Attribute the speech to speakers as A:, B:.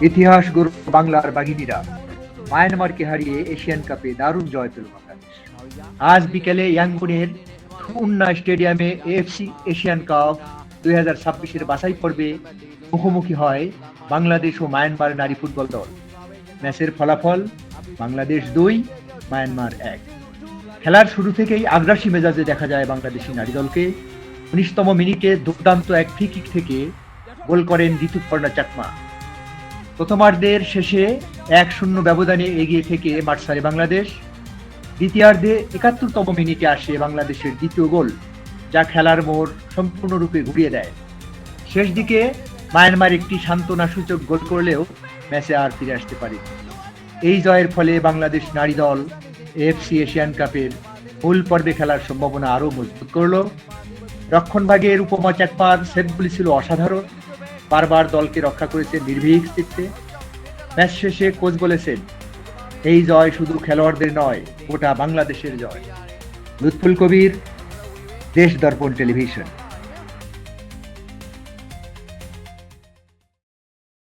A: ইতিহাস গড়ল বাংলার বাঘিনীরা। মায়ানমারকে হারিয়ে এশিয়ান কাপে দারুণ জয় পেল বাংলাদেশ। আজ বিকেলে ইয়াঙ্গুনের খুলনা স্টেডিয়ামে এএফসি এশিয়ান কাপ 2026-এর বাছাই পর্বে মুখোমুখি হয় বাংলাদেশ ও মায়ানমার নারী ফুটবল দল। ম্যাচের ফলাফল বাংলাদেশ 2, মায়ানমার 1। খেলার শুরু থেকেই আগ্রাসী মেজাজে দেখা যায় বাংলাদেশি নারী দলকে। 19তম মিনিটে দুর্দান্ত এক ফ্রি কিক থেকে গোল করেন ঋতুপর্ণা চাকমা। প্রথমার্ধের শেষে 1-0 ব্যবধানে এগিয়ে থেকে মাঠ ছাড়ে বাংলাদেশ। দ্বিতীয়ার্ধে 71তম মিনিটে আসে বাংলাদেশের দ্বিতীয় গোল, যা খেলার মোড় সম্পূর্ণরূপে ঘুরিয়ে দেয়। শেষ দিকে মায়ানমার একটি সান্ত্বনাসূচক গোল করলেও ম্যাচে আর ফিরে আসতে পারে। এই জয়ের ফলে বাংলাদেশ নারী দল এএফসি এশিয়ান কাপের মূল পর্বে খেলার সম্ভাবনা আরও মজবুত করল। রক্ষণভাগের উপমা চাকমার সেভগুলি ছিল অসাধারণ। বারবার দলকে রক্ষা করেছে নির্ভীক চিত্তে। ম্যাচ শেষে কোচ বলেছেন, এই জয় শুধু খেলোয়াড়দের নয়, গোটা বাংলাদেশের জয়। লুৎফুল কবির, দেশ দর্পণ টেলিভিশন।